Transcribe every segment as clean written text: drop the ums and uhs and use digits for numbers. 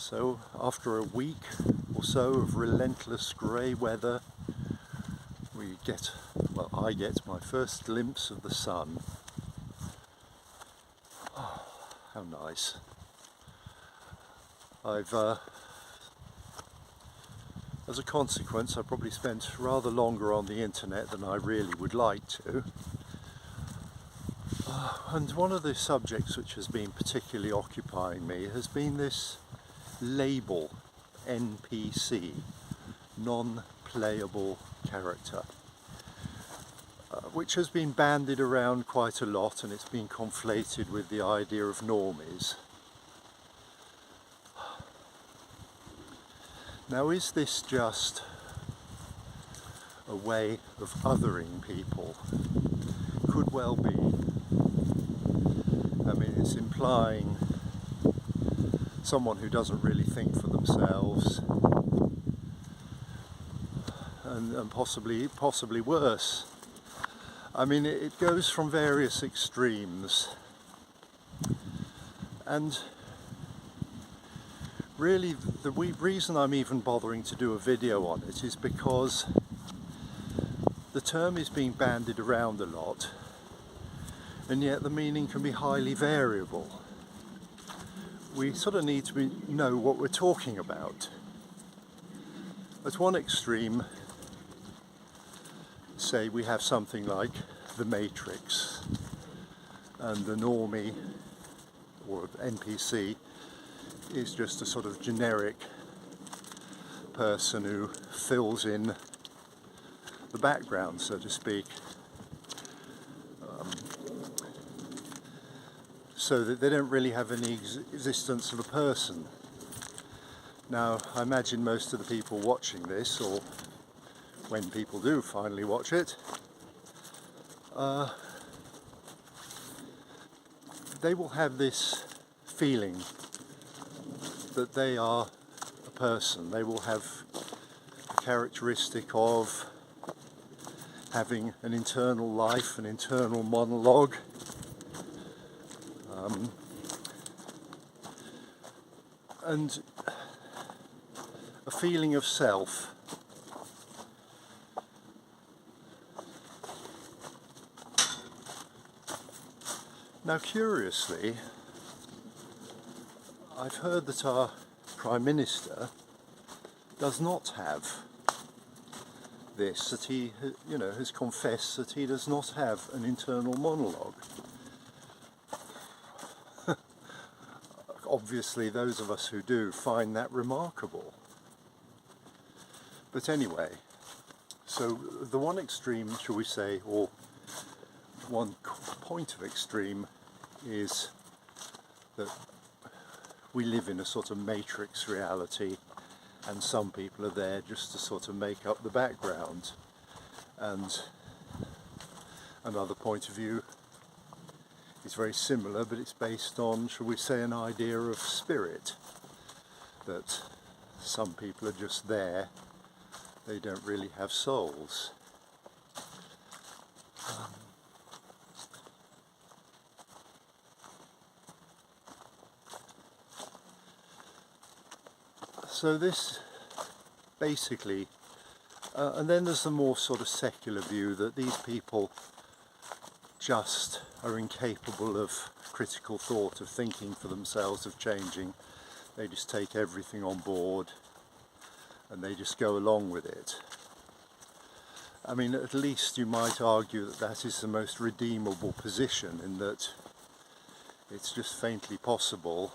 So after a week or so of relentless grey weather, I get my first glimpse of the sun. Oh, how nice. As a consequence, I probably spent rather longer on the internet than I really would like to. And one of the subjects which has been particularly occupying me has been this label, NPC, non-playable character, which has been bandied around quite a lot, and it's been conflated with the idea of normies. Now, is this just a way of othering people? Could well be. I mean, it's implying someone who doesn't really think for themselves, and possibly worse. I mean, it goes from various extremes, and really the reason I'm even bothering to do a video on it is because the term is being bandied around a lot, and yet the meaning can be highly variable. We sort of need to know what we're talking about. At one extreme, say we have something like the Matrix, and the normie or NPC is just a sort of generic person who fills in the background, so to speak, so that they don't really have any existence of a person. Now, I imagine most of the people watching this, or when people do finally watch it, they will have this feeling that they are a person. They will have a characteristic of having an internal life, an internal monologue, and a feeling of self. Now, curiously, I've heard that our Prime Minister does not have this, that he, has confessed that he does not have an internal monologue. Obviously, those of us who do find that remarkable. But anyway, so the one extreme, shall we say, or one point of extreme, is that we live in a sort of matrix reality, and some people are there just to sort of make up the background. And another point of view is very similar, but it's based on, shall we say, an idea of spirit, that some people are just there, they don't really have souls. So this basically, and then there's the more sort of secular view that these people just are incapable of critical thought, of thinking for themselves, of changing. They just take everything on board and they just go along with it. I mean, at least you might argue that that is the most redeemable position, in that it's just faintly possible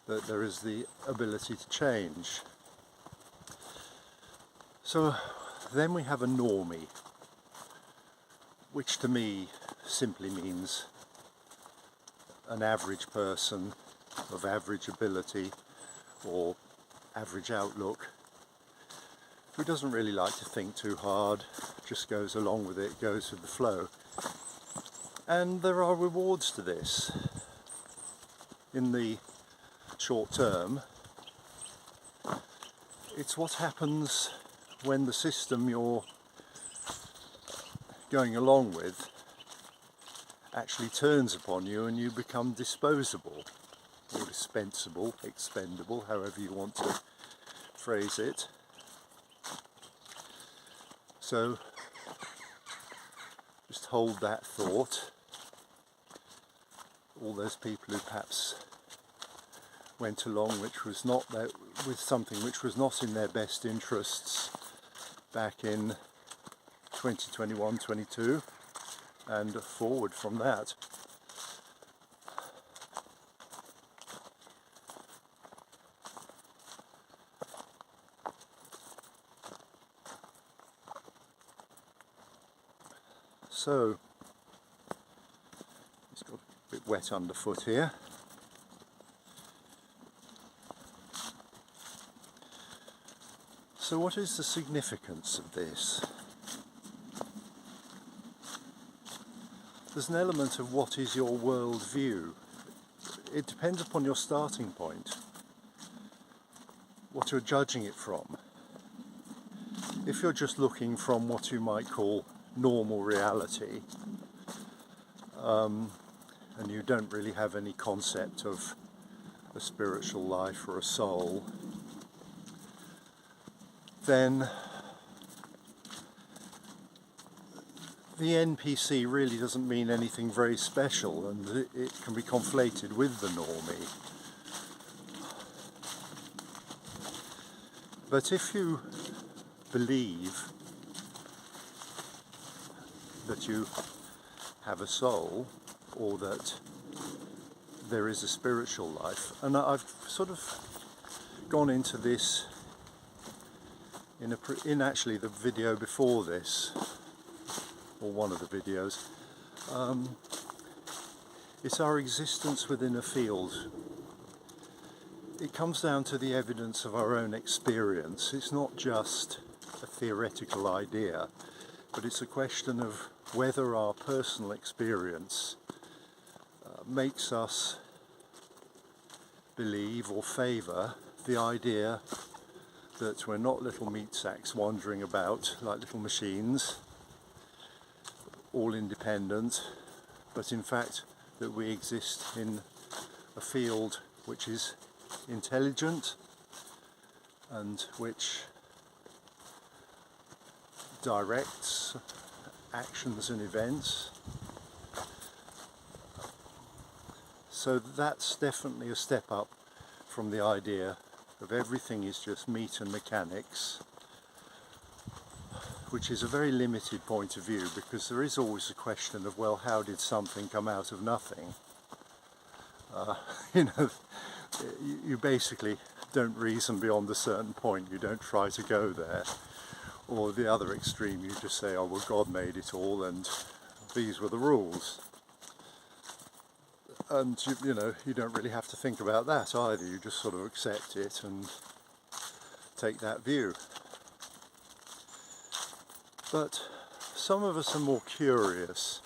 that there is the ability to change. So then we have a normie, which to me simply means an average person of average ability or average outlook, who doesn't really like to think too hard, just goes along with it, goes with the flow. And there are rewards to this. In the short term, it's what happens when the system you're going along with actually turns upon you and you become disposable, or indispensable, expendable, however you want to phrase it. So just hold that thought. All those people who perhaps went along with something which was not in their best interests back in 2021, 22 and forward from that. So it's got a bit wet underfoot here. So what is the significance of this? There's an element of what is your world view. It depends upon your starting point, what you're judging it from. If you're just looking from what you might call normal reality, and you don't really have any concept of a spiritual life or a soul, then the NPC really doesn't mean anything very special, and it can be conflated with the normie. But if you believe that you have a soul, or that there is a spiritual life, and I've sort of gone into this in actually the video before this, or one of the videos. It's our existence within a field. It comes down to the evidence of our own experience. It's not just a theoretical idea, but it's a question of whether our personal experience makes us believe or favour the idea that we're not little meat sacks wandering about like little machines, all independent, but in fact that we exist in a field which is intelligent and which directs actions and events. So that's definitely a step up from the idea of everything is just meat and mechanics, which is a very limited point of view, because there is always a question of, well, how did something come out of nothing? You basically don't reason beyond a certain point, you don't try to go there. Or the other extreme, you just say, oh well, God made it all and these were the rules. And you don't really have to think about that either, you just sort of accept it and take that view. But some of us are more curious.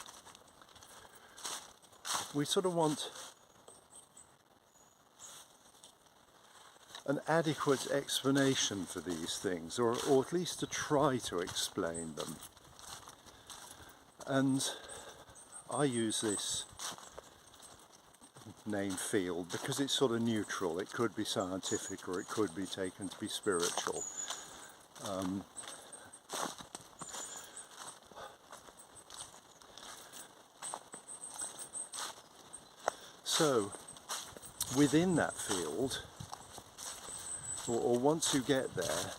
We sort of want an adequate explanation for these things, or at least to try to explain them. And I use this name field because it's sort of neutral. It could be scientific or it could be taken to be spiritual. So within that field, or once you get there,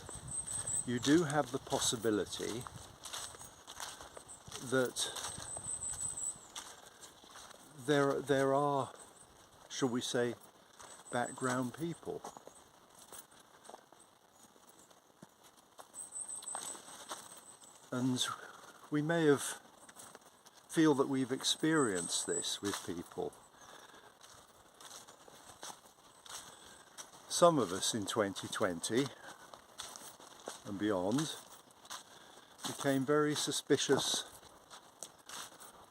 you do have the possibility that there are, shall we say, background people. And we may feel that we've experienced this with people. Some of us in 2020 and beyond became very suspicious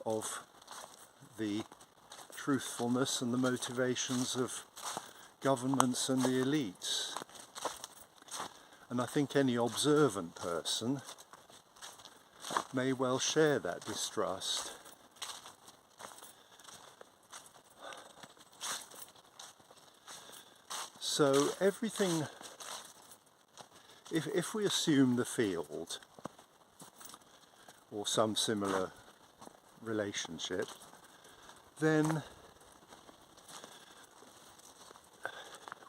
of the truthfulness and the motivations of governments and the elites. And I think any observant person may well share that distrust. So everything, if we assume the field or some similar relationship, then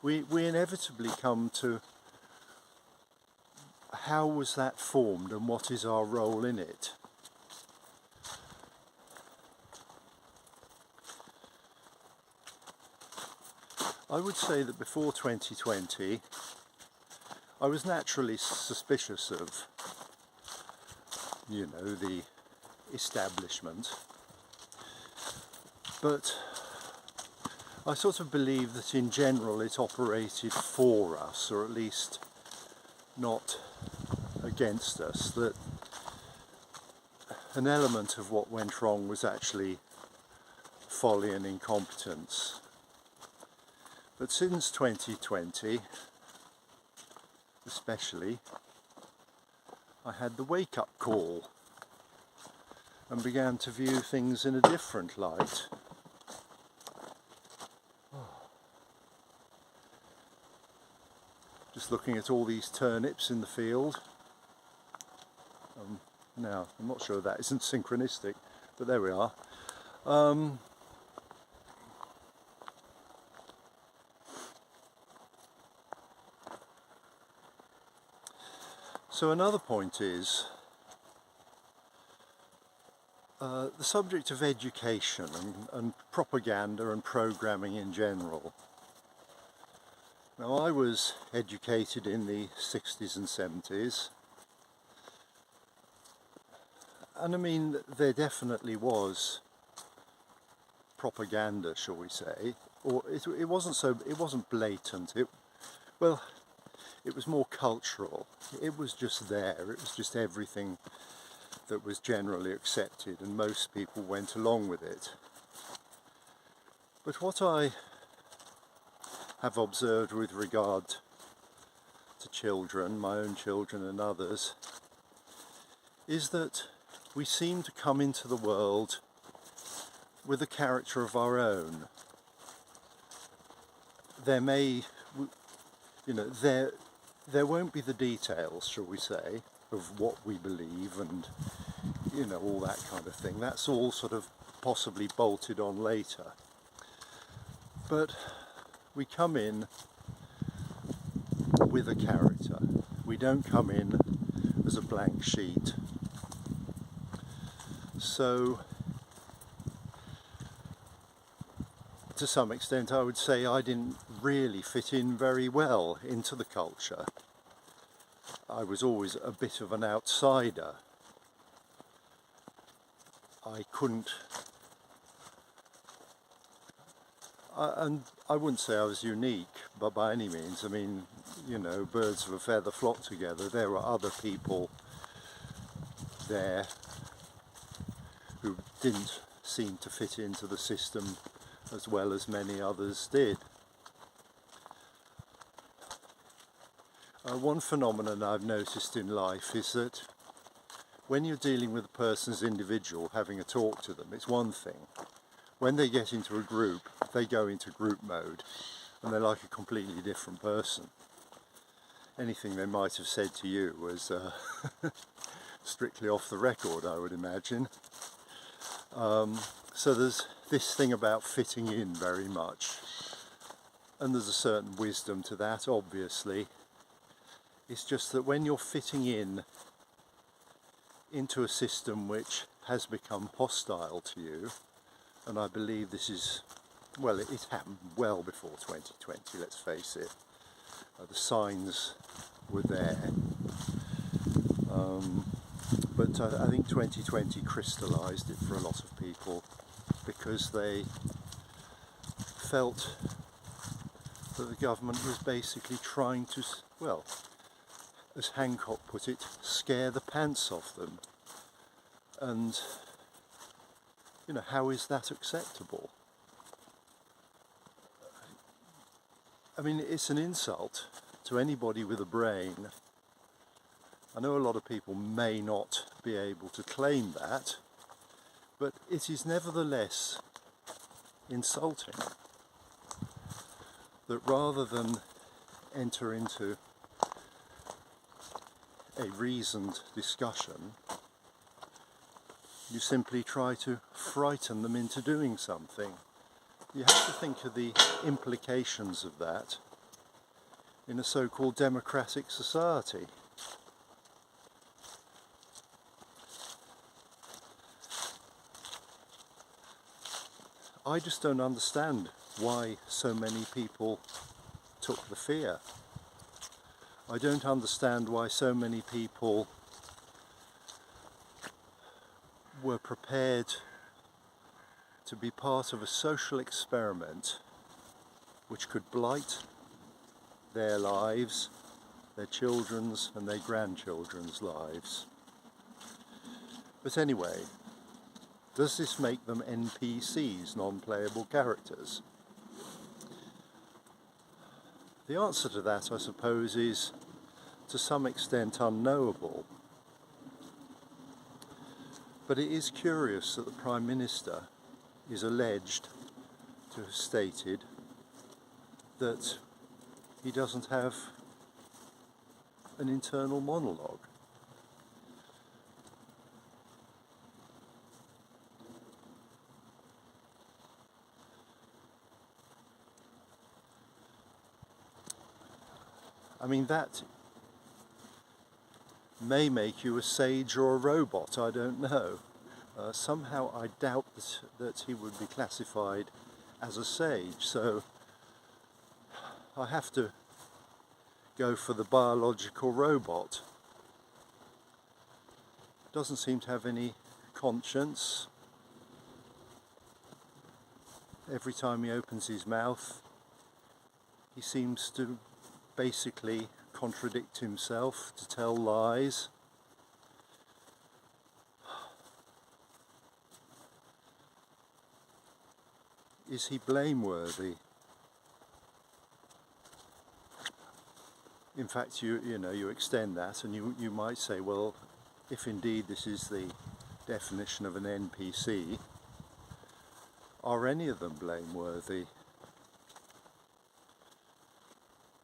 we inevitably come to how was that formed and what is our role in it. I would say that before 2020 I was naturally suspicious of, the establishment, but I sort of believe that in general it operated for us, or at least not against us, that an element of what went wrong was actually folly and incompetence. But since 2020, especially, I had the wake-up call and began to view things in a different light. Just looking at all these turnips in the field. Now, I'm not sure that isn't synchronistic, but there we are. So another point is the subject of education and propaganda and programming in general. Now, I was educated in the 60s and 70s, and I mean, there definitely was propaganda, shall we say, or it wasn't blatant. It was more cultural. It was just there. It was just everything that was generally accepted, and most people went along with it. But what I have observed with regard to children, my own children and others, is that we seem to come into the world with a character of our own. There may, there won't be the details, shall we say, of what we believe and, all that kind of thing. That's all sort of possibly bolted on later. But we come in with a character. We don't come in as a blank sheet. So, to some extent, I would say I didn't really fit in very well into the culture. I was always a bit of an outsider. I couldn't, and I wouldn't say I was unique, but by any means. I mean, birds of a feather flock together. There were other people there who didn't seem to fit into the system as well as many others did. One phenomenon I've noticed in life is that when you're dealing with a person as individual, having a talk to them, it's one thing. When they get into a group, they go into group mode, and they're like a completely different person. Anything they might have said to you was strictly off the record, I would imagine. So there's this thing about fitting in very much, and there's a certain wisdom to that, obviously. It's just that when you're fitting in into a system which has become hostile to you, and I believe this is, well, it happened well before 2020, let's face it. The signs were there. But I think 2020 crystallised it for a lot of people, because they felt that the government was basically trying to, well, as Hancock put it, scare the pants off them. And, how is that acceptable? I mean, it's an insult to anybody with a brain. I know a lot of people may not be able to claim that, but it is nevertheless insulting that rather than enter into a reasoned discussion, you simply try to frighten them into doing something. You have to think of the implications of that in a so-called democratic society. I just don't understand why so many people took the fear. I don't understand why so many people were prepared to be part of a social experiment which could blight their lives, their children's and their grandchildren's lives. But anyway, does this make them NPCs, non-playable characters? The answer to that, I suppose, is to some extent unknowable. But it is curious that the Prime Minister is alleged to have stated that he doesn't have an internal monologue. I mean, that may make you a sage or a robot, I don't know. Somehow I doubt that he would be classified as a sage, so I have to go for the biological robot. Doesn't seem to have any conscience. Every time he opens his mouth, he seems to basically contradict himself, to tell lies. Is he blameworthy? In fact, you extend that and you might say, well, if indeed this is the definition of an NPC, are any of them blameworthy?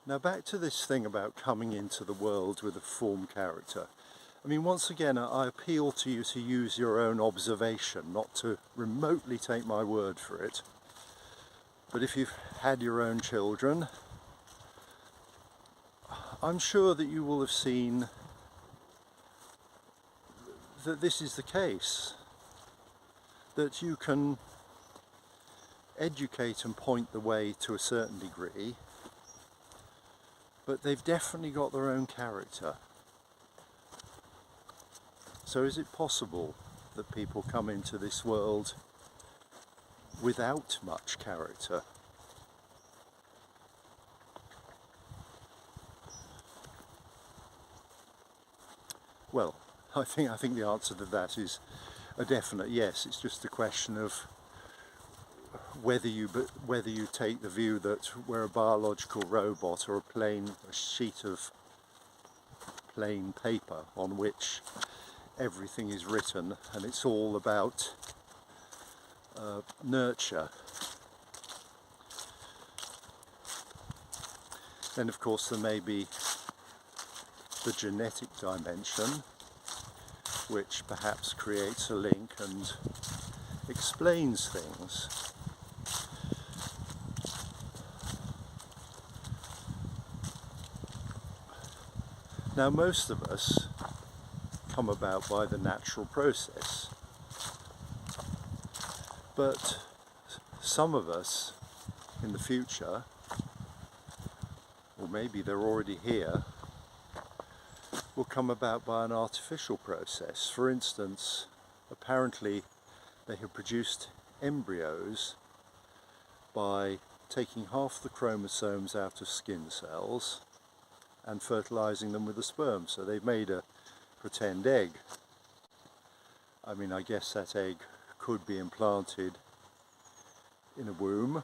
Now back to this thing about coming into the world with a formed character. I mean, once again, I appeal to you to use your own observation, not to remotely take my word for it. But if you've had your own children, I'm sure that you will have seen that this is the case. That you can educate and point the way to a certain degree, but they've definitely got their own character. So is it possible that people come into this world without much character? Well, I think the answer to that is a definite yes. It's just a question of whether you take the view that we're a biological robot or a sheet of plain paper on which everything is written and it's all about nurture. Then of course there may be the genetic dimension, which perhaps creates a link and explains things. Now most of us come about by the natural process, but some of us in the future, or maybe they're already here, will come about by an artificial process. For instance, apparently they have produced embryos by taking half the chromosomes out of skin cells and fertilizing them with the sperm. So they've made a pretend egg. I mean, I guess that egg could be implanted in a womb,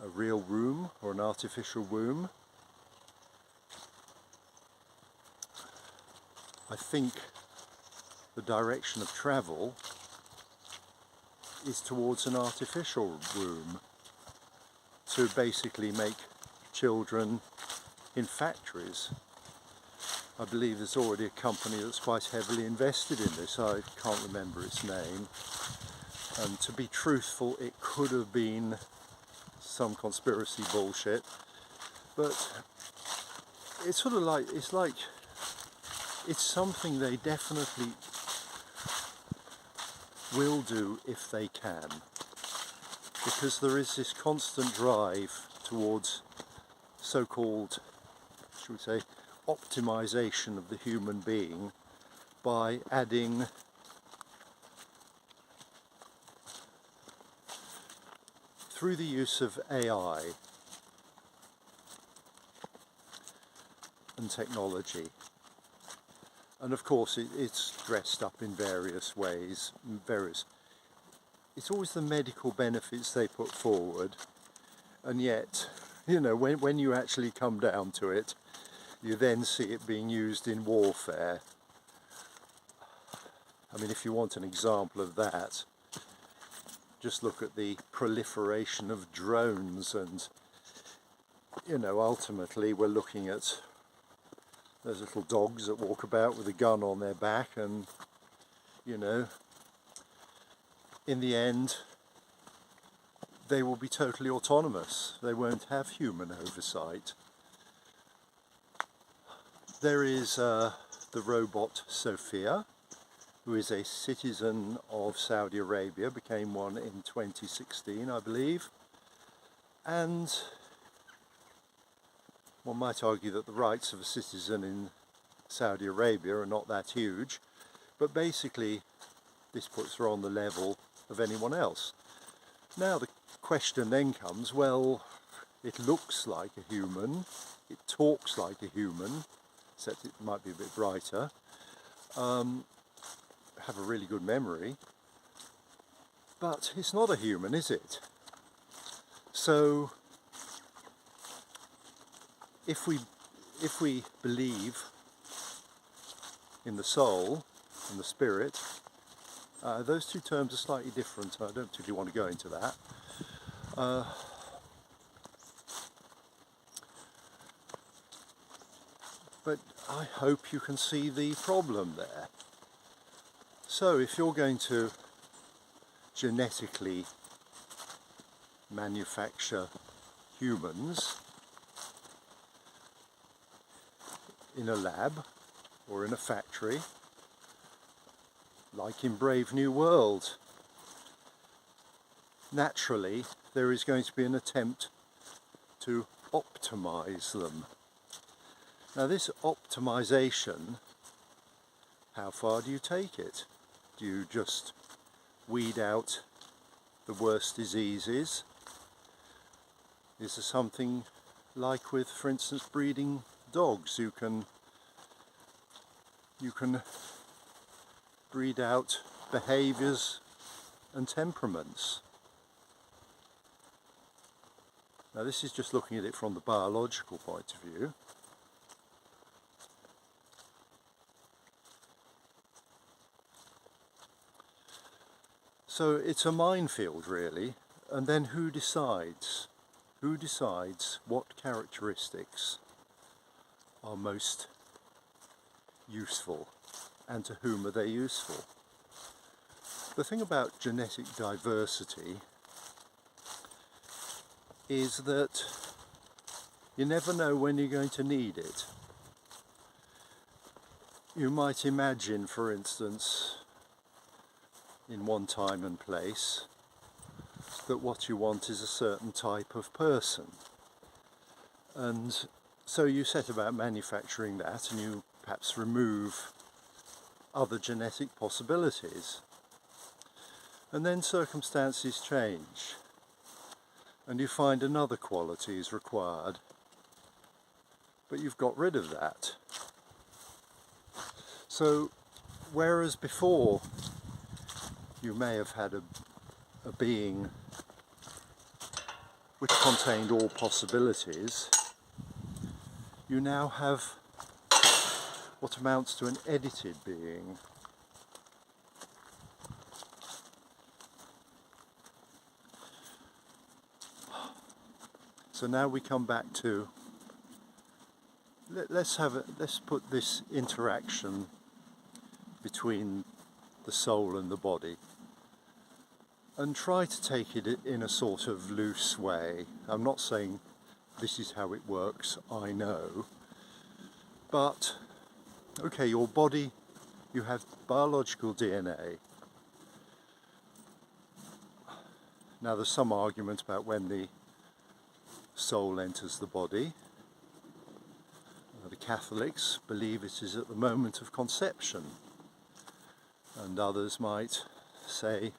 a real womb or an artificial womb. I think the direction of travel is towards an artificial womb to basically make children in factories. I believe there's already a company that's quite heavily invested in this. I can't remember its name. And to be truthful, it could have been some conspiracy bullshit. But it's sort of like, it's something they definitely will do if they can. Because there is this constant drive towards so-called, should we say, optimization of the human being by adding through the use of AI and technology. And of course it's dressed up in various ways, it's always the medical benefits they put forward, and yet, you know, when you actually come down to it, you then see it being used in warfare. I mean, if you want an example of that, just look at the proliferation of drones, and, you know, ultimately we're looking at those little dogs that walk about with a gun on their back, and, you know, in the end they will be totally autonomous. They won't have human oversight. There is the robot Sophia, who is a citizen of Saudi Arabia, became one in 2016, I believe, and one might argue that the rights of a citizen in Saudi Arabia are not that huge, but basically this puts her on the level of anyone else. Now the question then comes, well, it looks like a human, it talks like a human, except it might be a bit brighter, have a really good memory, but it's not a human, is it? So if we believe in the soul and the spirit, those two terms are slightly different. I don't particularly want to go into that. But I hope you can see the problem there. So if you're going to genetically manufacture humans in a lab or in a factory, like in Brave New World, naturally there is going to be an attempt to optimize them. Now this optimization, how far do you take it? Do you just weed out the worst diseases? Is there something like with, for instance, breeding dogs? You can breed out behaviours and temperaments. Now this is just looking at it from the biological point of view. So it's a minefield really, and then who decides? Who decides what characteristics are most useful, and to whom are they useful? The thing about genetic diversity is that you never know when you're going to need it. You might imagine, for instance, in one time and place, that what you want is a certain type of person. And so you set about manufacturing that, and you perhaps remove other genetic possibilities. And then circumstances change, and you find another quality is required, but you've got rid of that. So whereas before you may have had a being which contained all possibilities, you now have what amounts to an edited being. So now we come back to, let's put this interaction between the soul and the body and try to take it in a sort of loose way. I'm not saying this is how it works, I know, but okay, your body, you have biological DNA. Now there's some argument about when the soul enters the body. The Catholics believe it is at the moment of conception, and others might say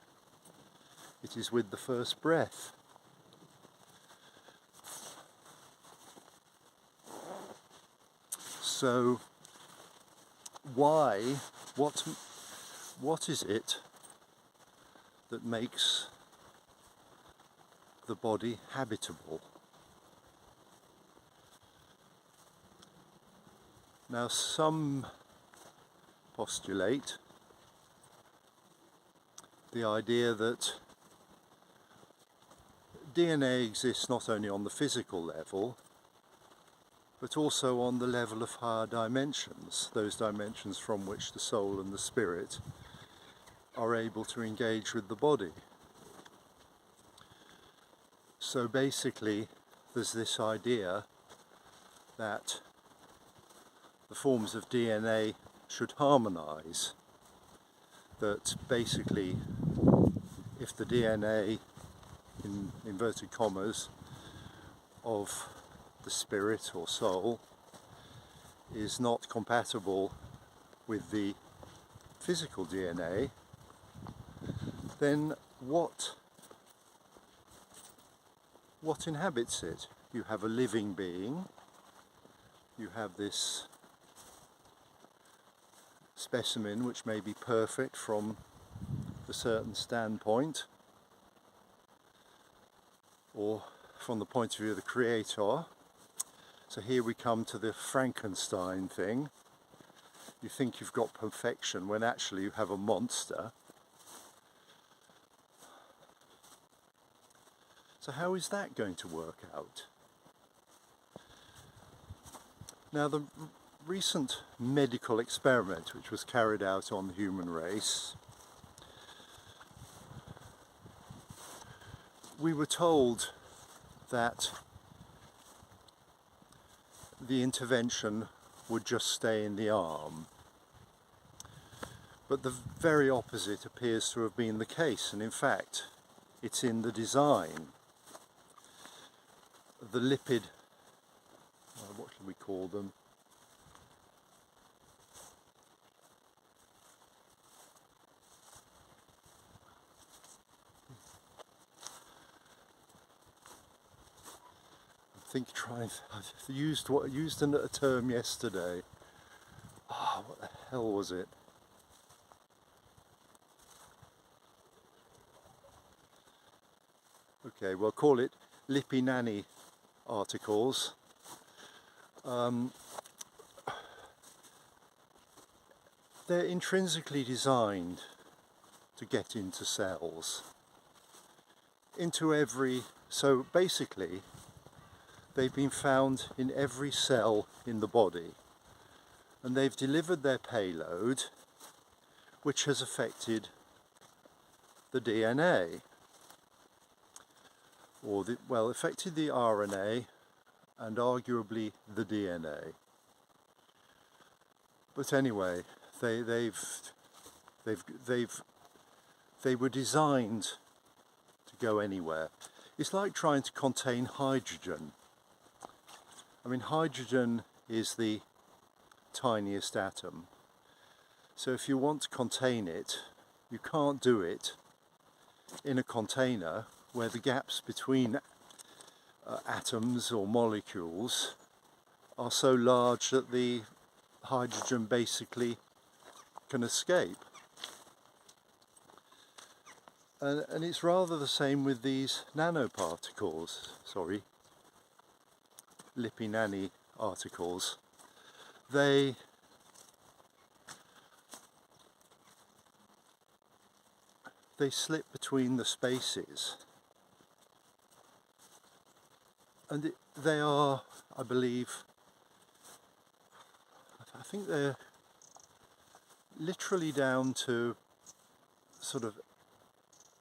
it is with the first breath. So why, what is it that makes the body habitable? Now some postulate the idea that DNA exists not only on the physical level, but also on the level of higher dimensions, those dimensions from which the soul and the spirit are able to engage with the body. So basically, there's this idea that the forms of DNA should harmonize, that basically if the DNA, in inverted commas, of the spirit or soul is not compatible with the physical DNA, then what inhabits it? You have a living being, you have this specimen which may be perfect from a certain standpoint, or from the point of view of the creator. So here we come to the Frankenstein thing. You think you've got perfection when actually you have a monster. So how is that going to work out? Now the recent medical experiment which was carried out on the human race, we were told that the intervention would just stay in the arm. But the very opposite appears to have been the case, and in fact it's in the design. The lipid, what should we call them? I used a term yesterday. Oh, what the hell was it? Okay, we'll call it lippy nanny articles. They're intrinsically designed to get into cells, so basically they've been found in every cell in the body, and they've delivered their payload, which has affected the DNA, or affected the RNA and arguably the DNA. But anyway, they were designed to go anywhere. It's like trying to contain hydrogen. I mean, hydrogen is the tiniest atom. So if you want to contain it, you can't do it in a container where the gaps between atoms or molecules are so large that the hydrogen basically can escape. And it's rather the same with these nanoparticles, lippy nanny articles. They slip between the spaces, and they are, I believe, I think they're literally down to sort of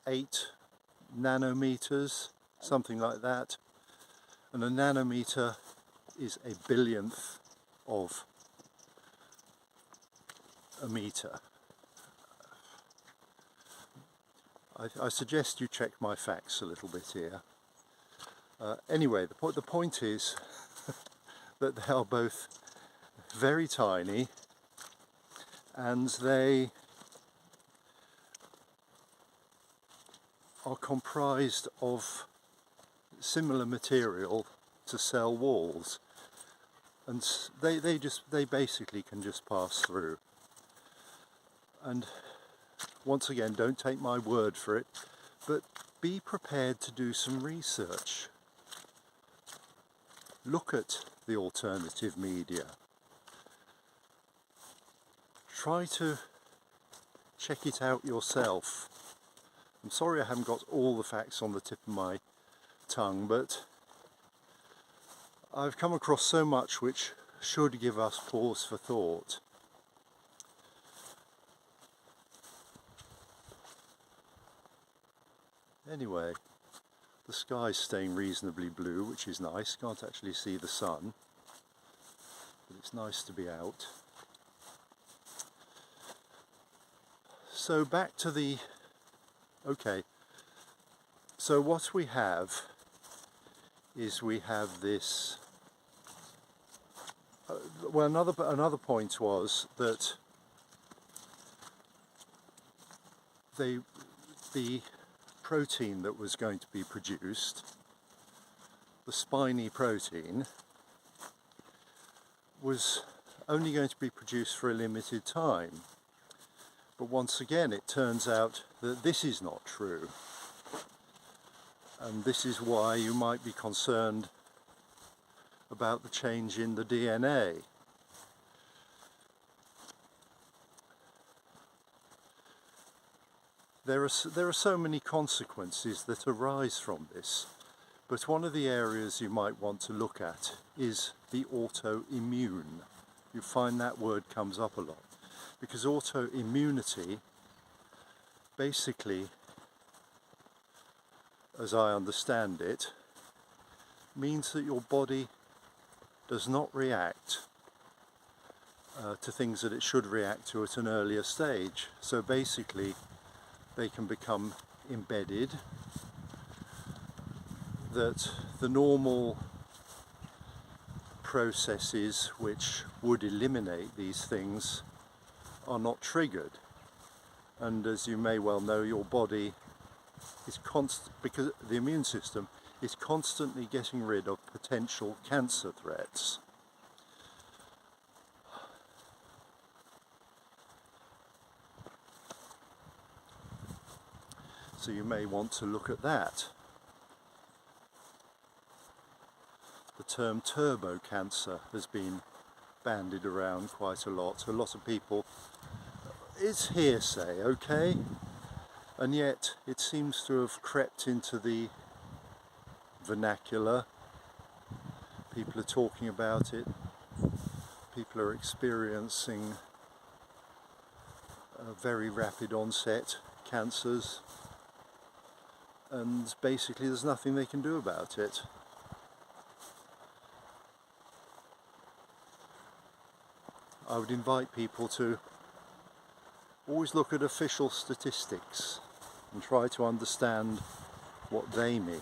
8 nanometers, something like that. And a nanometer is a billionth of a meter. I suggest you check my facts a little bit here. Anyway, the point is that they are both very tiny, and they are comprised of similar material to cell walls, and they basically can just pass through. And once again, don't take my word for it, but be prepared to do some research. Look at the alternative media. Try to check it out yourself. I'm sorry I haven't got all the facts on the tip of my tongue, but I've come across so much which should give us pause for thought. Anyway, the sky's staying reasonably blue, which is nice. Can't actually see the sun, but it's nice to be out. So back to the... Okay, so what we have is we have this... well, another point was that the protein that was going to be produced, the spiny protein, was only going to be produced for a limited time. But once again, it turns out that this is not true. And this is why you might be concerned about the change in the DNA. There are so many consequences that arise from this, but one of the areas you might want to look at is the autoimmune. You find that word comes up a lot, because autoimmunity basically, as I understand it, means that your body does not react to things that it should react to at an earlier stage. So basically, they can become embedded, that the normal processes which would eliminate these things are not triggered. And as you may well know, your body is because the immune system is constantly getting rid of potential cancer threats. So you may want to look at that. The term turbo cancer has been bandied around quite a lot. A lot of people, it's hearsay, okay? And yet it seems to have crept into the vernacular. People are talking about it. People are experiencing very rapid onset cancers. And basically there's nothing they can do about it. I would invite people to always look at official statistics and try to understand what they mean.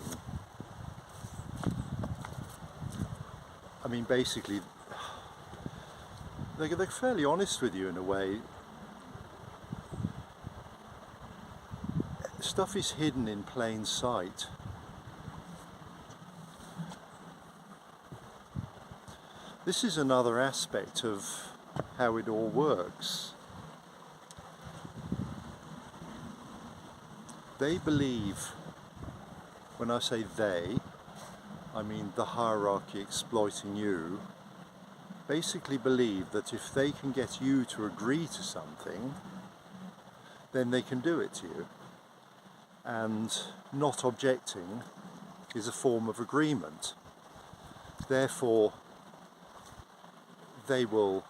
I mean, basically, they're fairly honest with you in a way. Stuff is hidden in plain sight. This is another aspect of how it all works. They believe, when I say they, I mean the hierarchy exploiting you, basically believe that if they can get you to agree to something, then they can do it to you. And not objecting is a form of agreement. Therefore, they will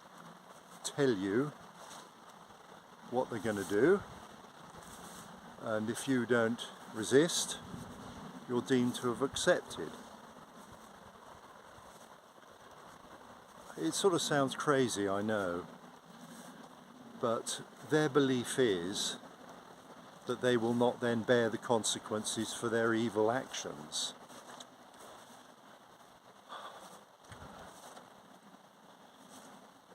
tell you what they're going to do, and if you don't resist, you're deemed to have accepted. It sort of sounds crazy, I know, but their belief is that they will not then bear the consequences for their evil actions.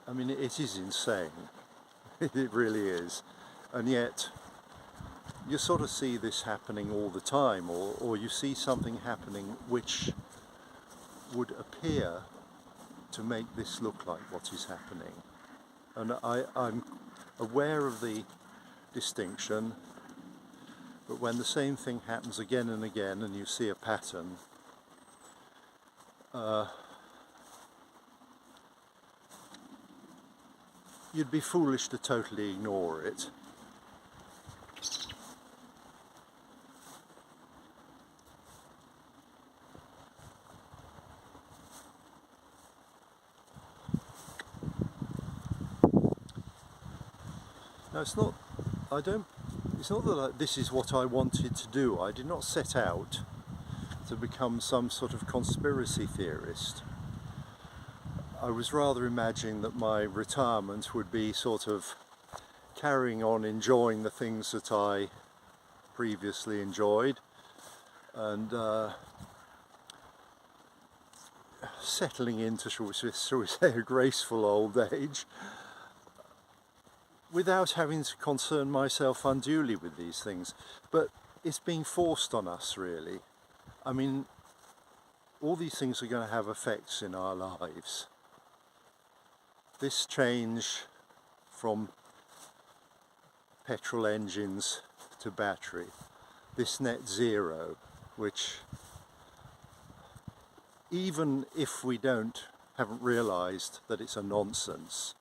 I mean, it is insane. It really is. And yet, you sort of see this happening all the time, or you see something happening which would appear to make this look like what is happening. And I'm aware of the distinction, but when the same thing happens again and again and you see a pattern, you'd be foolish to totally ignore it. No, it's not that this is what I wanted to do. I did not set out to become some sort of conspiracy theorist. I was rather imagining that my retirement would be sort of carrying on enjoying the things that I previously enjoyed, and settling into, shall we say, a graceful old age, without having to concern myself unduly with these things. But it's being forced on us, really. I mean, all these things are going to have effects in our lives. This change from petrol engines to battery, this net zero, which even if we haven't realised that it's a nonsense,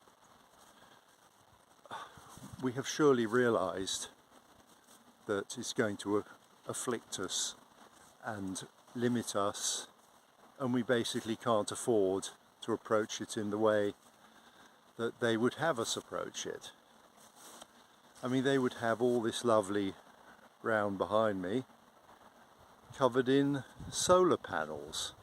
we have surely realised that it's going to afflict us and limit us, and we basically can't afford to approach it in the way that they would have us approach it. I mean, they would have all this lovely ground behind me covered in solar panels.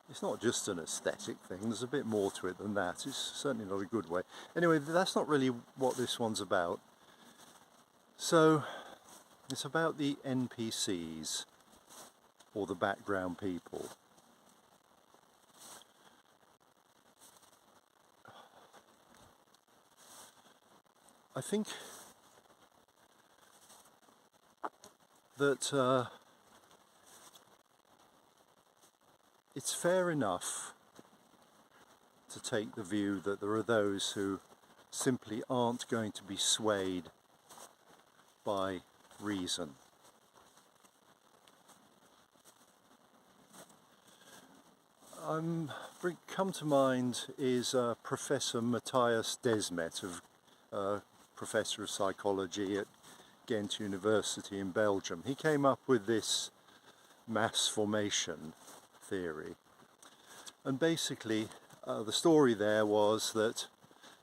It's not just an aesthetic thing, there's a bit more to it than that. It's certainly not a good way. Anyway, that's not really what this one's about. So, it's about the NPCs, or the background people. I think that it's fair enough to take the view that there are those who simply aren't going to be swayed by reason. Come to mind is Professor Matthias Desmet, Professor of Psychology at Ghent University in Belgium. He came up with this mass formation theory, and basically the story there was that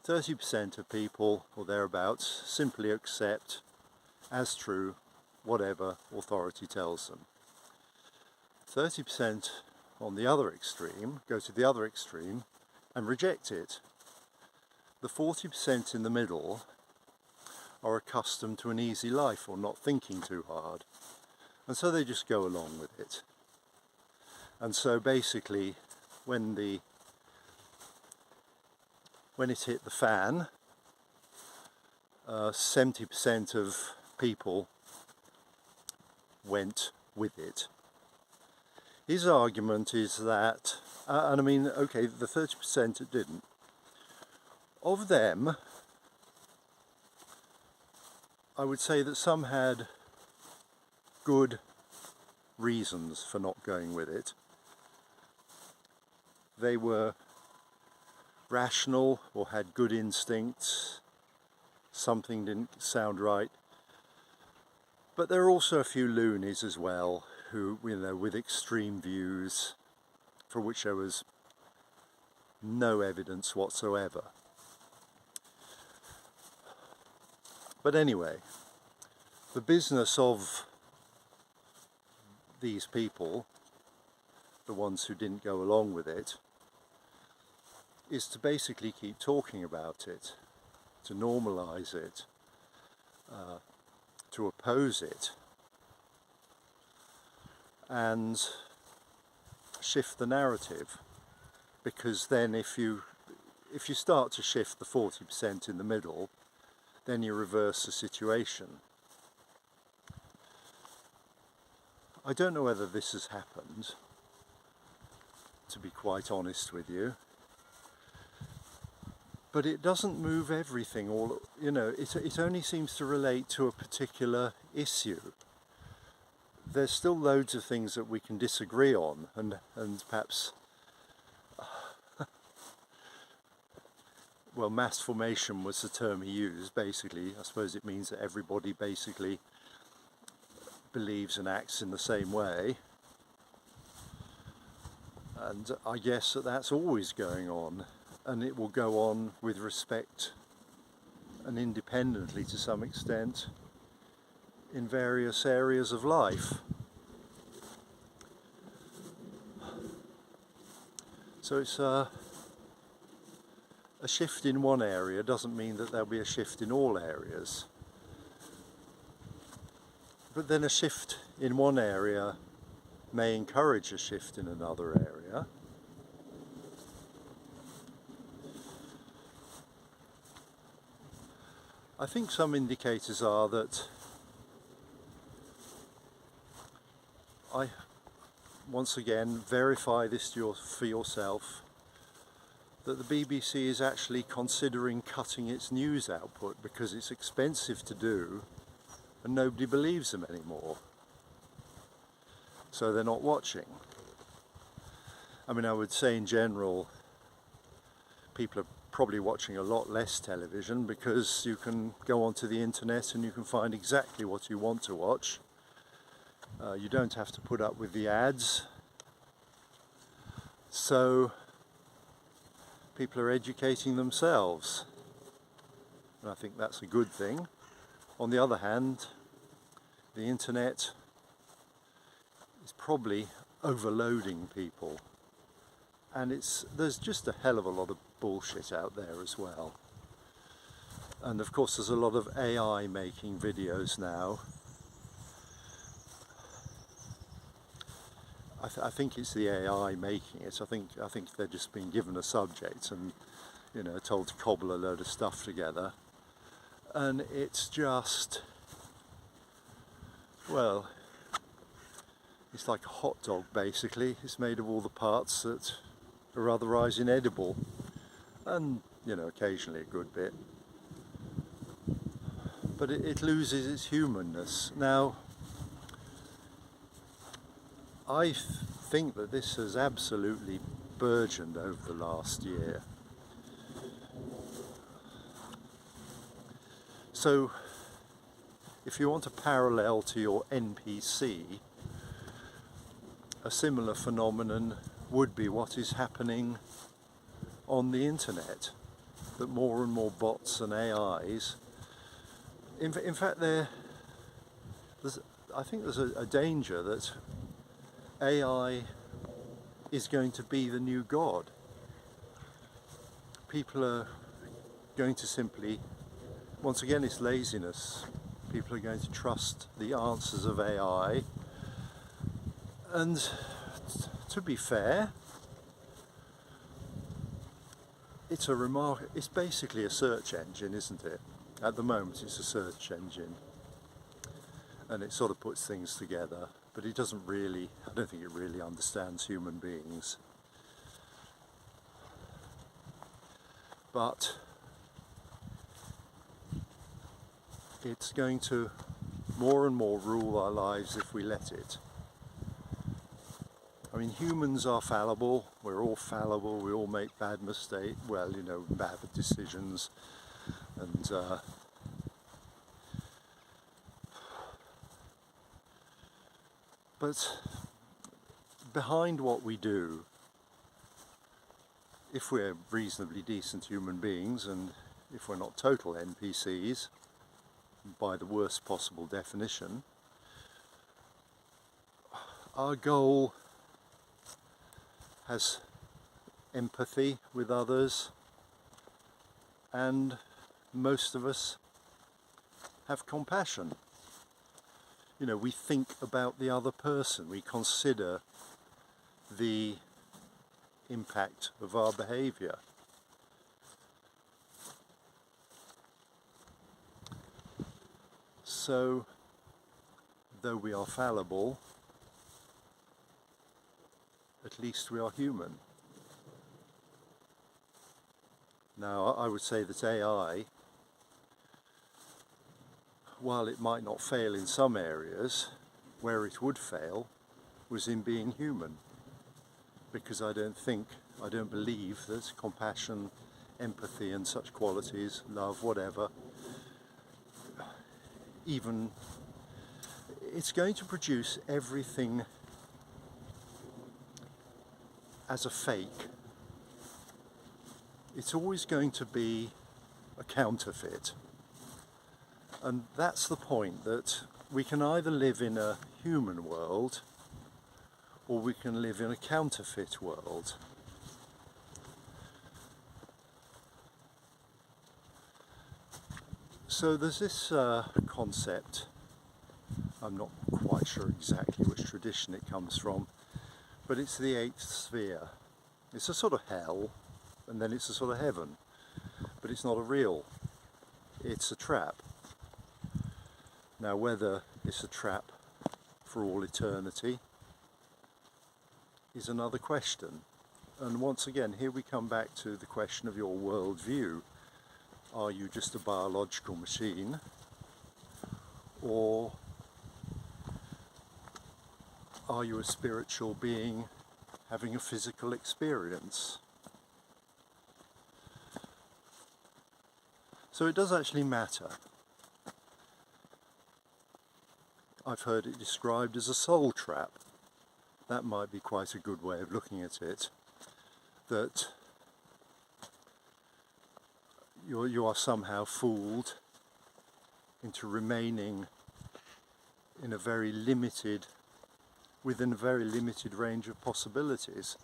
30% of people, or thereabouts, simply accept as true whatever authority tells them. 30% on the other extreme go to the other extreme and reject it. The 40% in the middle are accustomed to an easy life, or not thinking too hard, and so they just go along with it. And so basically when it hit the fan, 70% of people went with it. His argument is that, and I mean, okay, the 30% that didn't, of them, I would say that some had good reasons for not going with it. They were rational or had good instincts. Something didn't sound right. But there are also a few loonies as well who, with extreme views for which there was no evidence whatsoever. But anyway, the business of these people, the ones who didn't go along with it, is to basically keep talking about it, to normalize it, to oppose it, and shift the narrative. Because then if you start to shift the 40% in the middle, then you reverse the situation. I don't know whether this has happened, to be quite honest with you, but it doesn't move everything. It only seems to relate to a particular issue. There's still loads of things that we can disagree on, and perhaps, well, mass formation was the term he used. Basically, I suppose it means that everybody basically believes and acts in the same way, and I guess that's always going on, and it will go on with respect and independently to some extent in various areas of life. So it's a shift in one area doesn't mean that there'll be a shift in all areas. But then a shift in one area may encourage a shift in another area. I think some indicators are that once again, verify this for yourself, that the BBC is actually considering cutting its news output because it's expensive to do and nobody believes them anymore. So they're not watching. I mean, I would say in general, people are probably watching a lot less television because you can go onto the internet and you can find exactly what you want to watch. You don't have to put up with the ads. So people are educating themselves, and I think that's a good thing. On the other hand, the internet is probably overloading people, and there's just a hell of a lot of bullshit out there as well. And of course there's a lot of AI making videos now. I think it's the AI making it. I think they're just being given a subject and told to cobble a load of stuff together, and it's just, well, it's like a hot dog basically. It's made of all the parts that are otherwise inedible, and occasionally a good bit, but it loses its humanness. Now, I think that this has absolutely burgeoned over the last year. So, if you want a parallel to your NPC, a similar phenomenon would be what is happening on the internet, that more and more bots and AIs, in fact I think there's a danger that AI is going to be the new God. People are going to simply, once again it's laziness, people are going to trust the answers of AI, and to be fair, it's basically a search engine, isn't it? At the moment it's a search engine, and it sort of puts things together, but it doesn't really, I don't think it really understands human beings. But it's going to more and more rule our lives if we let it. I mean, humans are fallible, we're all fallible, we all make bad mistakes, bad decisions, and But behind what we do, if we're reasonably decent human beings and if we're not total NPCs, by the worst possible definition, our goal has empathy with others, and most of us have compassion. You know, we think about the other person, we consider the impact of our behaviour. So, though we are fallible, at least we are human. Now, I would say that AI, while it might not fail in some areas, where it would fail was in being human. Because I don't believe that compassion, empathy and such qualities, love, whatever, even, it's going to produce everything as a fake. It's always going to be a counterfeit. And that's the point, that we can either live in a human world or we can live in a counterfeit world. So there's this concept, I'm not quite sure exactly which tradition it comes from, but it's the eighth sphere. It's a sort of hell, and then it's a sort of heaven, but it's not a real, it's a trap. Now, whether it's a trap for all eternity is another question. And once again, here we come back to the question of your worldview. Are you just a biological machine, or are you a spiritual being having a physical experience? So it does actually matter. I've heard it described as a soul trap. That might be quite a good way of looking at it. That you are somehow fooled into remaining in a very limited, within a very limited range of possibilities,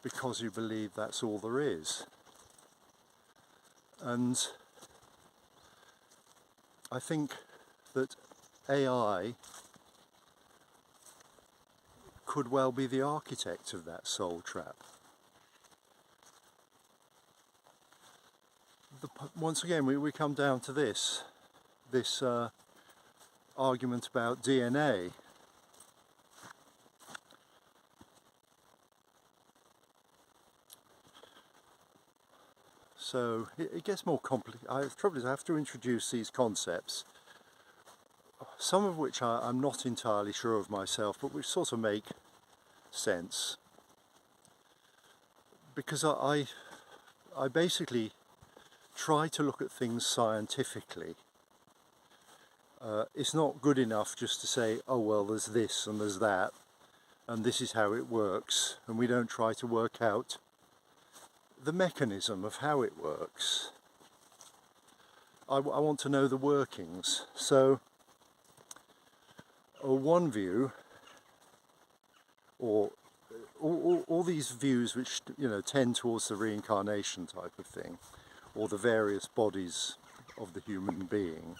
because you believe that's all there is. And I think that AI could well be the architect of that soul trap. Once again, we come down to this argument about DNA. So it gets more complicated. The trouble is I have to introduce these concepts, some of which I'm not entirely sure of myself, but which sort of make sense. Because I basically try to look at things scientifically. It's not good enough just to say, oh well, there's this and there's that, and this is how it works, and we don't try to work out the mechanism of how it works. I want to know the workings. So one view, or all these views which, you know, tend towards the reincarnation type of thing, or the various bodies of the human being,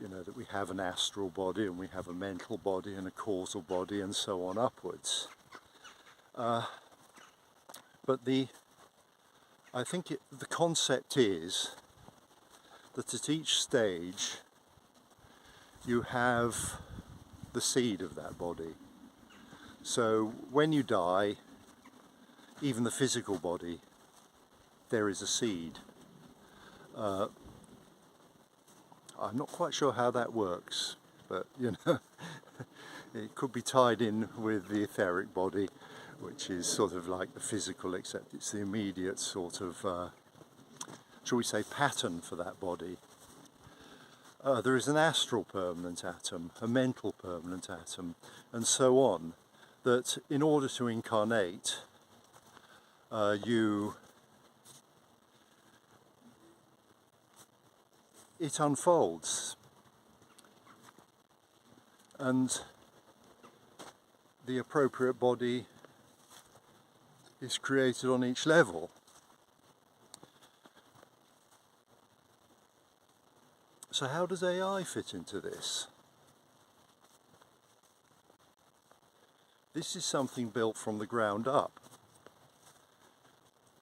you know, that we have an astral body and we have a mental body and a causal body and so on upwards. But I think the concept is that at each stage you have the seed of that body. So when you die, even the physical body, there is a seed. I'm not quite sure how that works, but you know, it could be tied in with the etheric body, which is sort of like the physical, except it's the immediate sort of, shall we say, pattern for that body. there is an astral permanent atom, a mental permanent atom, and so on, that in order to incarnate, it unfolds, and the appropriate body is created on each level. So how does AI fit into this? This is something built from the ground up,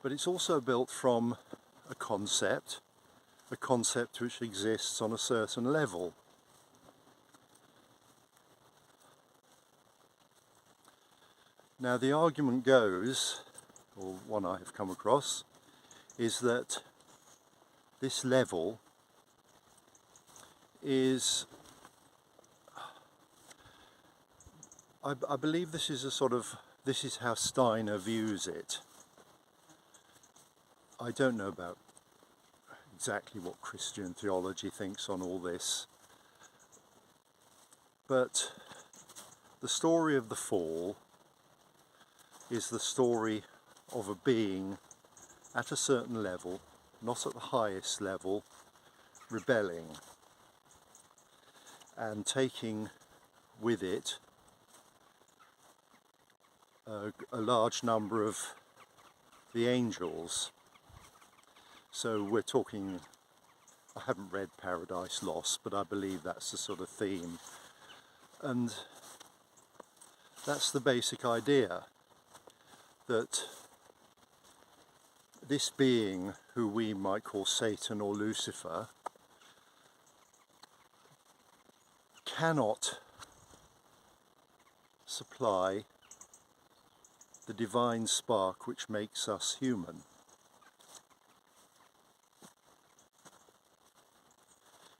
but it's also built from a concept which exists on a certain level. Now the argument goes, or one I have come across, is that this level is, I believe this is this is how Steiner views it. I don't know about exactly what Christian theology thinks on all this, but the story of the fall is the story of a being at a certain level, not at the highest level, rebelling and taking with it a large number of the angels. So we're talking, I haven't read Paradise Lost, but I believe that's the sort of theme. And that's the basic idea, that this being, who we might call Satan or Lucifer, cannot supply the divine spark which makes us human.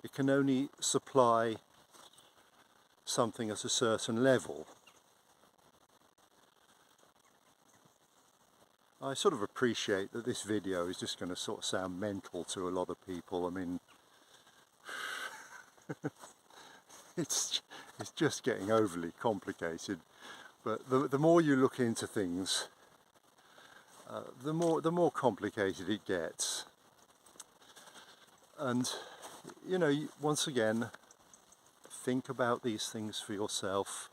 It can only supply something at a certain level. I sort of appreciate that this video is just going to sort of sound mental to a lot of people. I mean, it's just getting overly complicated. But the more you look into things, the more complicated it gets. And you know, once again, think about these things for yourself.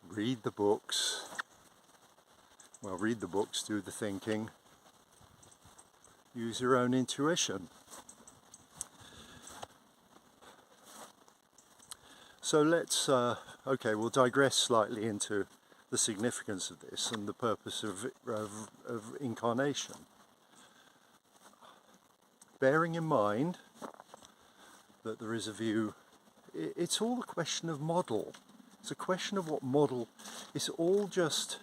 Read the books. Well, read the books, do the thinking. Use your own intuition. So let's, okay, we'll digress slightly into the significance of this and the purpose of incarnation. Bearing in mind that there is a view, it's all a question of model. It's a question of what model, it's all just,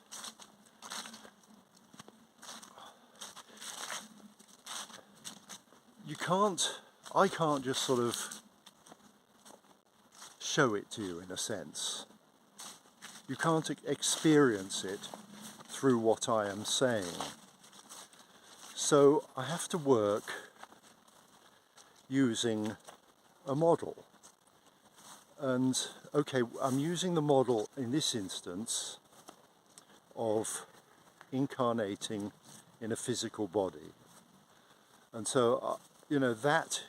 I can't just sort of show it to you in a sense. You can't experience it through what I am saying. So I have to work using a model. And okay, I'm using the model in this instance of incarnating in a physical body. And so, you know, that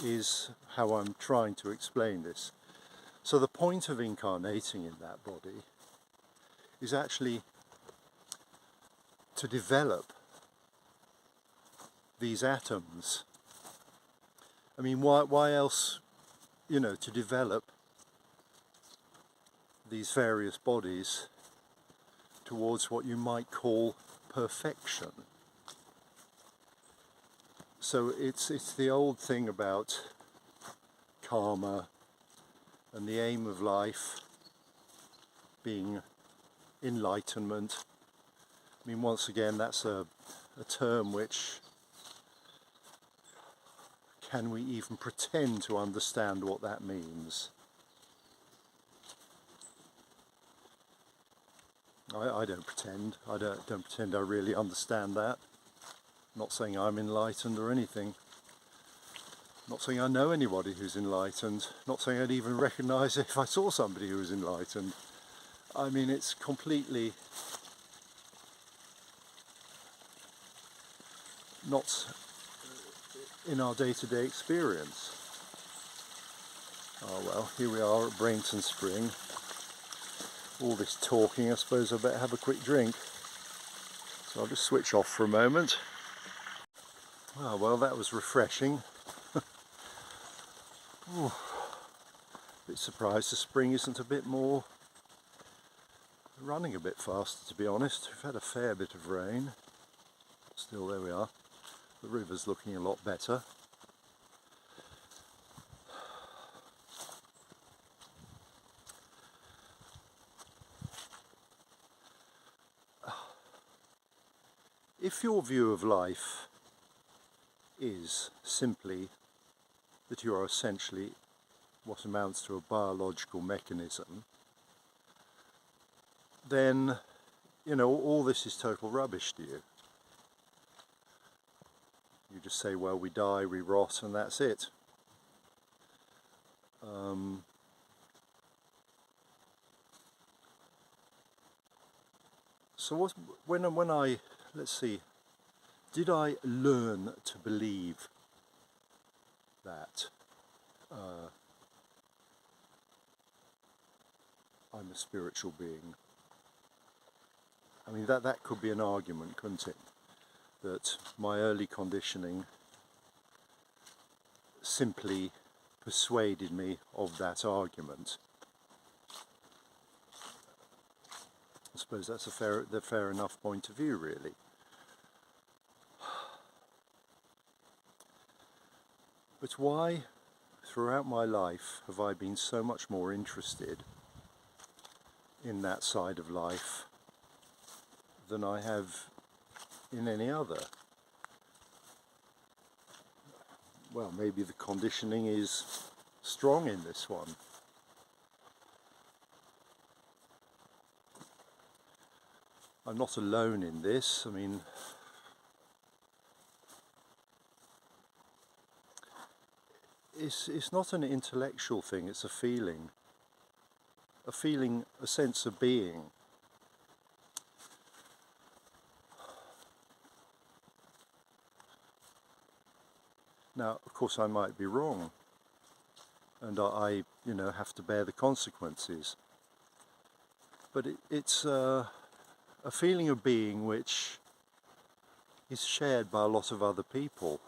is how I'm trying to explain this. So the point of incarnating in that body is actually to develop these atoms. I mean, why else, you know, to develop these various bodies towards what you might call perfection. So it's the old thing about karma and the aim of life being enlightenment. I mean, once again, that's a term which, can we even pretend to understand what that means? I don't pretend. I don't pretend I really understand that. I'm not saying I'm enlightened or anything. Not saying I know anybody who's enlightened, not saying I'd even recognise if I saw somebody who was enlightened. I mean, it's completely not in our day-to-day experience. Oh well, here we are at Brainton Spring. All this talking, I suppose I better have a quick drink. So I'll just switch off for a moment. Oh well, that was refreshing. Ooh, bit surprised the spring isn't a bit more running a bit faster, to be honest. We've had a fair bit of rain. Still, there we are. The river's looking a lot better. If your view of life is simply that you are essentially what amounts to a biological mechanism, then, you know, all this is total rubbish to you. You just say, well, we die, we rot, and that's it. So when I, let's see, did I learn to believe that I'm a spiritual being? I mean, that could be an argument, couldn't it? That my early conditioning simply persuaded me of that argument. I suppose that's the fair enough point of view, really. But why, throughout my life, have I been so much more interested in that side of life than I have in any other? Well, maybe the conditioning is strong in this one. I'm not alone in this. I mean, it's not an intellectual thing, it's a feeling, a sense of being. Now, of course, I might be wrong, and I you know, have to bear the consequences. But it's a feeling of being which is shared by a lot of other people.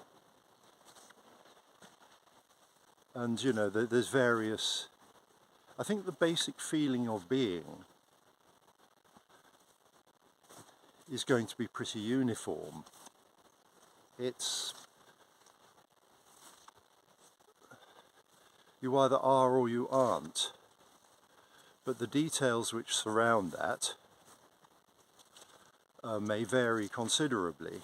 And, you know, there's various... I think the basic feeling of being is going to be pretty uniform. It's... you either are or you aren't. But the details which surround that may vary considerably.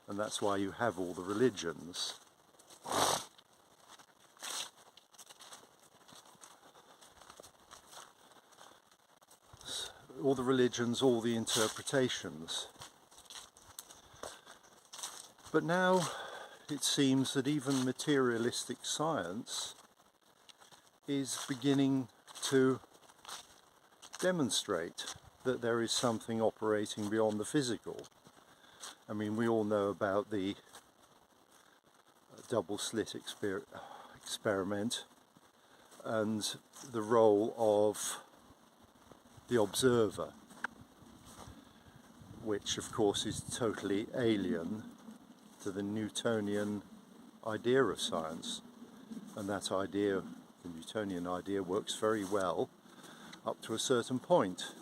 And that's why you have all the religions. All the religions, all the interpretations. But now it seems that even materialistic science is beginning to demonstrate that there is something operating beyond the physical. I mean, we all know about the double slit experiment and the role of the observer, which of course is totally alien to the Newtonian idea of science. And that idea, the Newtonian idea, works very well up to a certain point.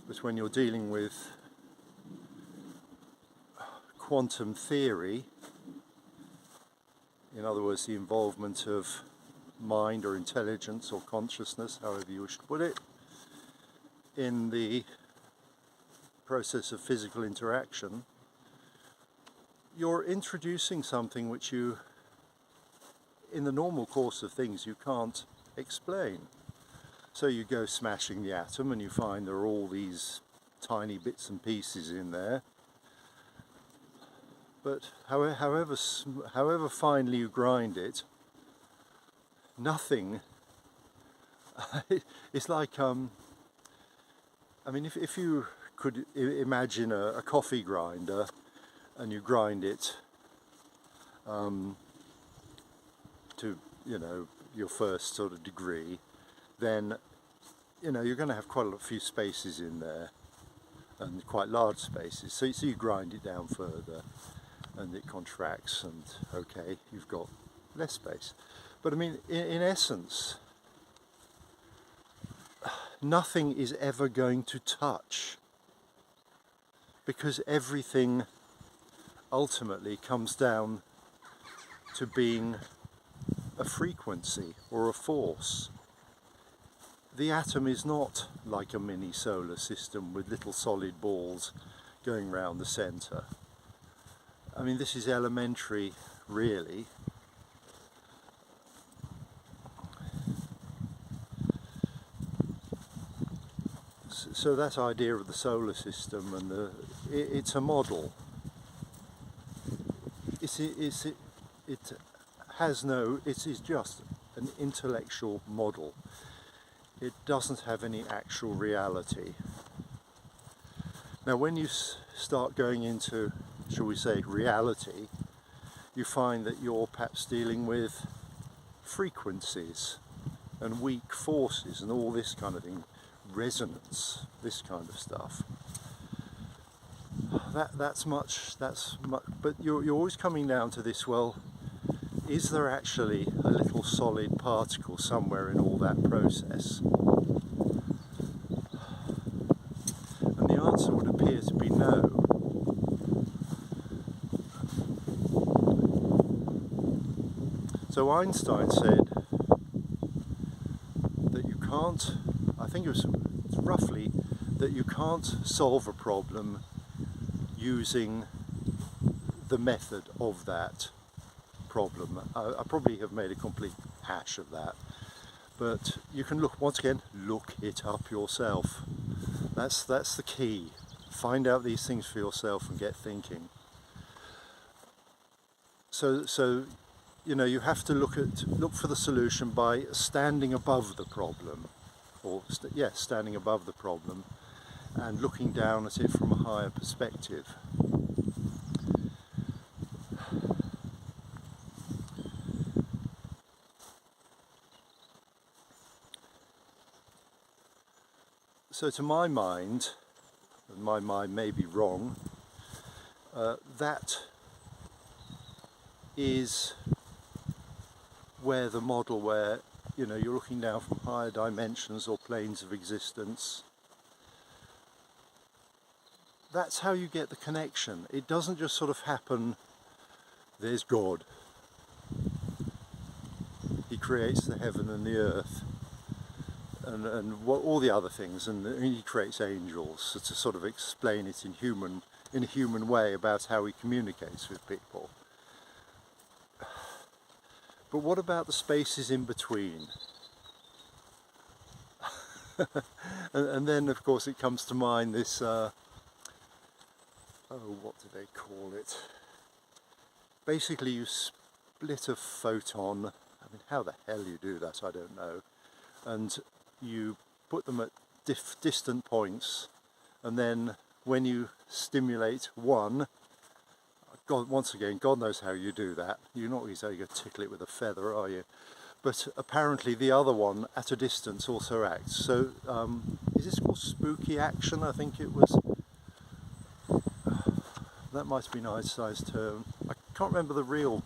But when you're dealing with quantum theory, in other words, the involvement of mind or intelligence or consciousness, however you wish to put it, in the process of physical interaction, you're introducing something which you, in the normal course of things, you can't explain. So you go smashing the atom and you find there are all these tiny bits and pieces in there. But however finely you grind it, nothing. It's like I mean, if you could imagine a coffee grinder and you grind it to, you know, your first sort of degree, then, you know, you're going to have quite a few spaces in there, and quite large spaces. So you grind it down further and it contracts, and okay, you've got less space. But I mean, in essence, nothing is ever going to touch, because everything ultimately comes down to being a frequency or a force. The atom is not like a mini solar system with little solid balls going round the centre. I mean, this is elementary, really. So that idea of the solar system, and it's a model. It has no, it is just an intellectual model. It doesn't have any actual reality. Now when you start going into, shall we say, reality, you find that you're perhaps dealing with frequencies and weak forces and all this kind of thing, resonance, this kind of stuff. That's much, but you're always coming down to this, well, is there actually a little solid particle somewhere in all that process? And the answer would appear to be no. So Einstein said that you can't, I think it was roughly, that you can't solve a problem using the method of that problem. I probably have made a complete hash of that, but you can look, once again, look it up yourself. That's the key. Find out these things for yourself and get thinking. So you know, you have to look for the solution by standing above the problem, or standing above the problem and looking down at it from a higher perspective. So to my mind, and my mind may be wrong, that is where the model, where, you know, you're looking down from higher dimensions or planes of existence, that's how you get the connection. It doesn't just sort of happen, there's God, he creates the heaven and the earth, and all the other things, and he creates angels to sort of explain it in a human way about how he communicates with people. But what about the spaces in between? and then of course it comes to mind this, what do they call it? Basically you split a photon, I mean, how the hell you do that, I don't know, and you put them at distant points, and then when you stimulate one, God, once again, God knows how you do that. You're not going to tickle it with a feather, are you? But apparently the other one at a distance also acts. So is this called spooky action? I think it was. That might have been Einstein's term. I can't remember the real.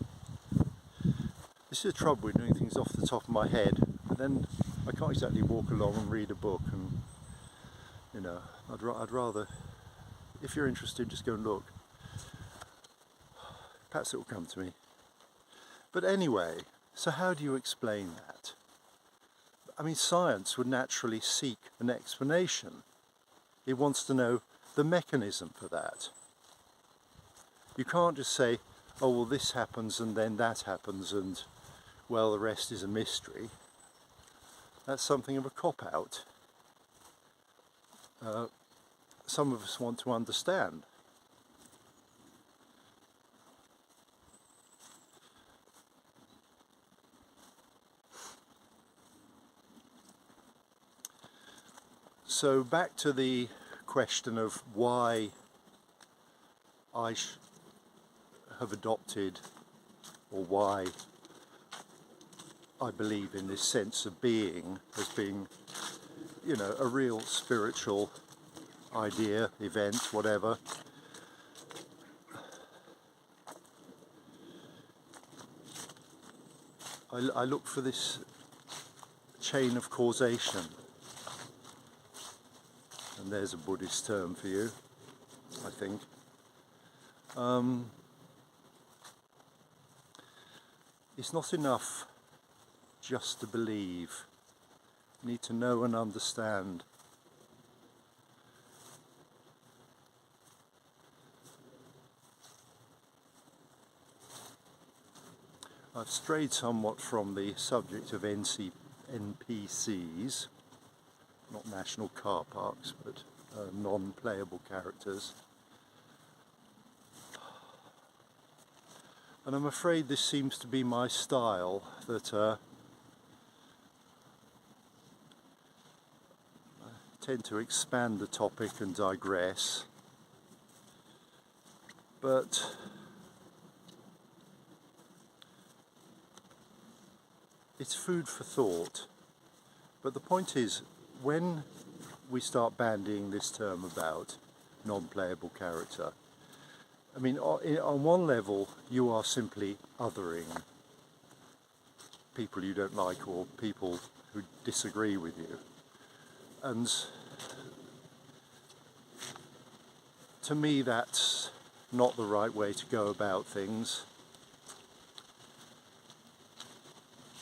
This is the trouble with doing things off the top of my head. But then I can't exactly walk along and read a book, and you know, I'd rather, if you're interested, just go and look. Perhaps it will come to me. But anyway, so how do you explain that? I mean, science would naturally seek an explanation. It wants to know the mechanism for that. You can't just say, oh well, this happens and then that happens and, well, the rest is a mystery. That's something of a cop-out. Some of us want to understand. So back to the question of why I have adopted, or why I believe in this sense of being as being, you know, a real spiritual idea, event, whatever. I look for this chain of causation, and there's a Buddhist term for you, I think. It's not enough just to believe. You need to know and understand. I've strayed somewhat from the subject of NPCs, not national car parks, but non-playable characters. And I'm afraid this seems to be my style, that I tend to expand the topic and digress, but it's food for thought. But the point is, when we start bandying this term about non-playable character, I mean, on one level, you are simply othering people you don't like or people who disagree with you. And to me, that's not the right way to go about things.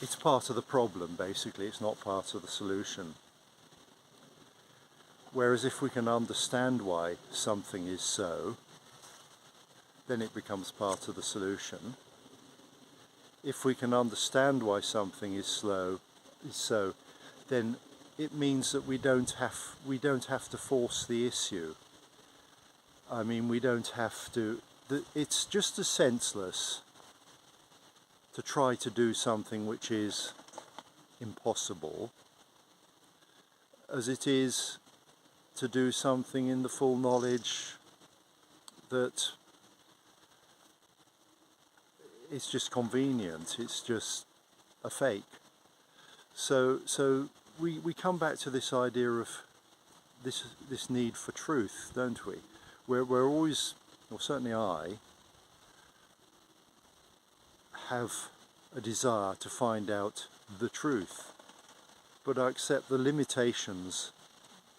It's part of the problem, basically. It's not part of the solution. Whereas if we can understand why something is so, then it becomes part of the solution. If we can understand why something is so, then it means that we don't have to force the issue. I mean, we don't have to. It's just as senseless to try to do something which is impossible as it is to do something in the full knowledge that it's just convenient, it's just a fake. So we come back to this idea of this need for truth, don't we? We're always, or certainly I, have a desire to find out the truth, but I accept the limitations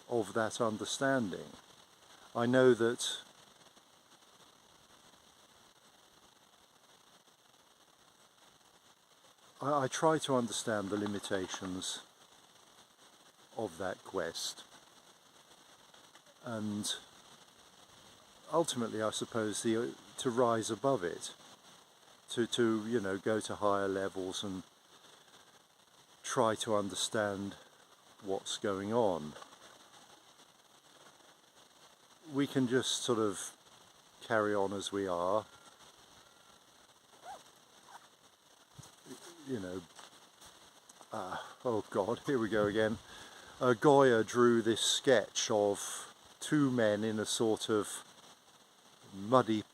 of that understanding. I know that I try to understand the limitations of that quest, and ultimately I suppose to rise above it, to you know, go to higher levels and try to understand what's going on. We can just sort of carry on as we are, you know. Oh God, here we go again. Goya drew this sketch of two men in a sort of muddy,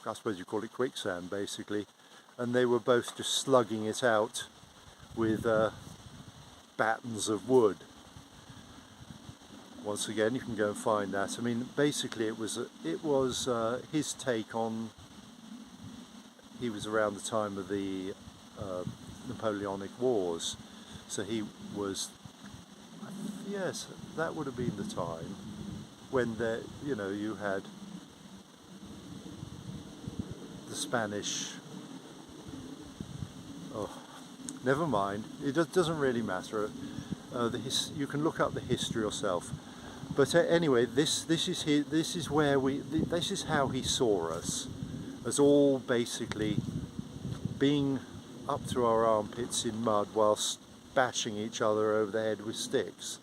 I suppose you call it quicksand, basically, and they were both just slugging it out with battens of wood. Once again, you can go and find that. I mean, basically it was his take on, he was around the time of the Napoleonic Wars, so he was, yes, that would have been the time when there, you know, you had the Spanish, oh, never mind, it doesn't really matter. You can look up the history yourself. But anyway, this is how he saw us, as all basically being up to our armpits in mud whilst bashing each other over the head with sticks.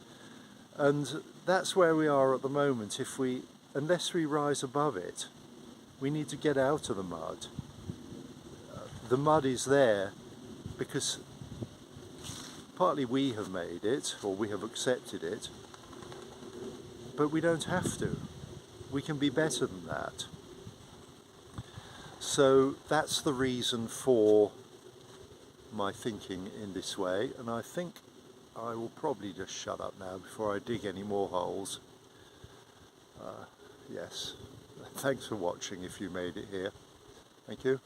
And that's where we are at the moment. Unless we rise above it, we need to get out of the mud. The mud is there because partly we have made it, or we have accepted it, but we don't have to. We can be better than that. So that's the reason for my thinking in this way, and I think I will probably just shut up now before I dig any more holes. Yes, thanks for watching if you made it here. Thank you.